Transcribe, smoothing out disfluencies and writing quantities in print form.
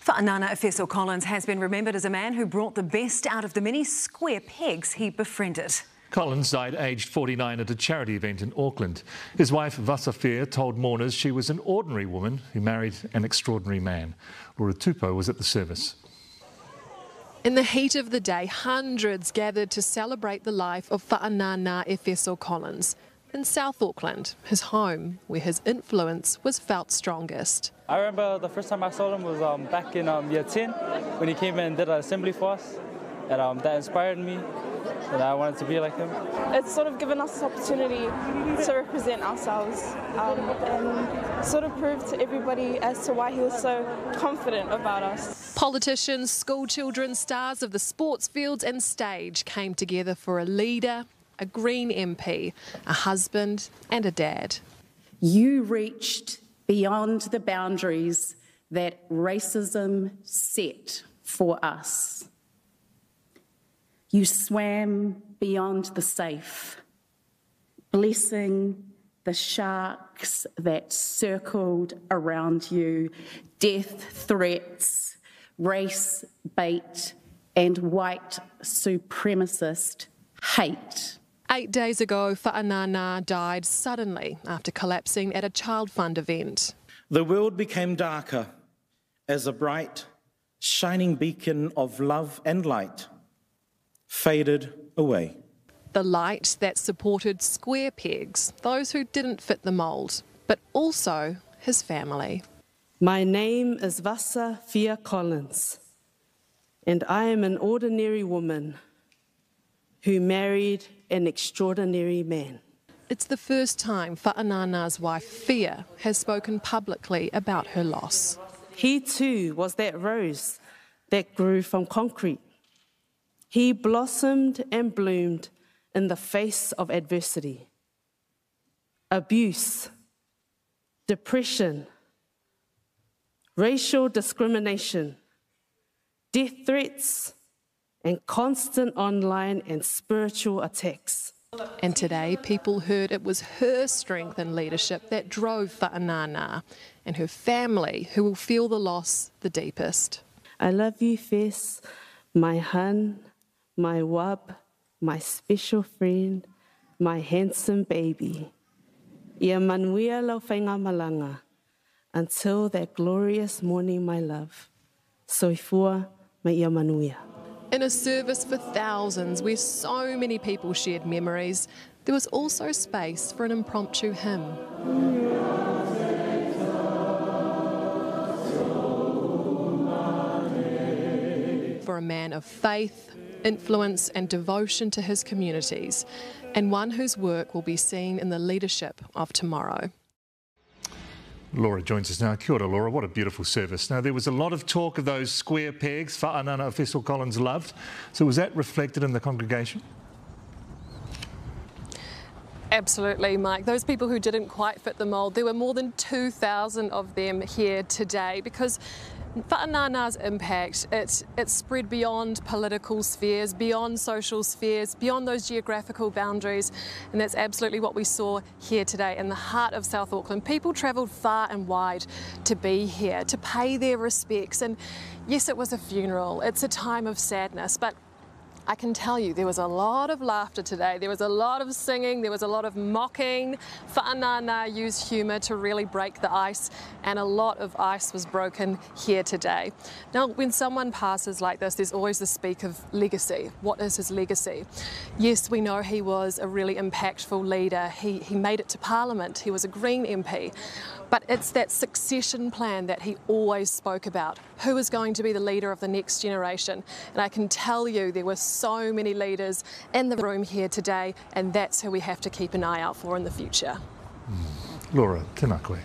Whaanana Efeso Collins has been remembered as a man who brought the best out of the many square pegs he befriended. Collins died aged 49 at a charity event in Auckland. His wife, Vasafia, told mourners she was an ordinary woman who married an extraordinary man. Laura Tupou was at the service. In the heat of the day, hundreds gathered to celebrate the life of Whaanana Efeso Collins in South Auckland, his home, where his influence was felt strongest. I remember the first time I saw him was back in year 10 when he came in and did an assembly for us, and that inspired me, and I wanted to be like him. It's sort of given us this opportunity to represent ourselves and sort of prove to everybody as to why he was so confident about us. Politicians, school children, stars of the sports fields and stage came together for a leader, a Green MP, a husband and a dad. You reached beyond the boundaries that racism set for us. You swam beyond the safe, blessing the sharks that circled around you, death threats, race bait, and white supremacist hate. 8 days ago, Whaanana died suddenly after collapsing at a child fund event. The world became darker as a bright, shining beacon of love and light faded away. The light that supported square pegs, those who didn't fit the mould, but also his family. My name is Efeso Collins, and I am an ordinary woman who married an extraordinary man. It's the first time Whaanana's wife, Fia, has spoken publicly about her loss. He too was that rose that grew from concrete. He blossomed and bloomed in the face of adversity, abuse, depression, racial discrimination, death threats, and constant online and spiritual attacks. And today, people heard it was her strength and leadership that drove Whaanana and her family who will feel the loss the deepest. I love you, Fess, my hun, my wub, my special friend, my handsome baby. Ia manuia lau whainga malanga, until that glorious morning, my love. Soifua me ia manuia. In a service for thousands where so many people shared memories, there was also space for an impromptu hymn. For a man of faith, influence and devotion to his communities, and one whose work will be seen in the leadership of tomorrow. Laura joins us now. Kia ora, Laura. What a beautiful service. Now, there was a lot of talk of those square pegs Whaanana Efeso Collins loved. So was that reflected in the congregation? Absolutely, Mike. Those people who didn't quite fit the mould, there were more than 2,000 of them here today because Whaanana's impact, it spread beyond political spheres, beyond social spheres, beyond those geographical boundaries, and that's absolutely what we saw here today in the heart of South Auckland. People travelled far and wide to be here, to pay their respects, and yes, it was a funeral, it's a time of sadness, but I can tell you there was a lot of laughter today, there was a lot of singing, there was a lot of mocking. Whaanana used humour to really break the ice, and a lot of ice was broken here today. Now, when someone passes like this, there's always the speak of legacy. What is his legacy? Yes, we know he was a really impactful leader. He made it to Parliament, he was a Green MP. But it's that succession plan that he always spoke about. Who is going to be the leader of the next generation? And I can tell you there were so many leaders in the room here today, and that's who we have to keep an eye out for in the future. Laura, tēnā koe.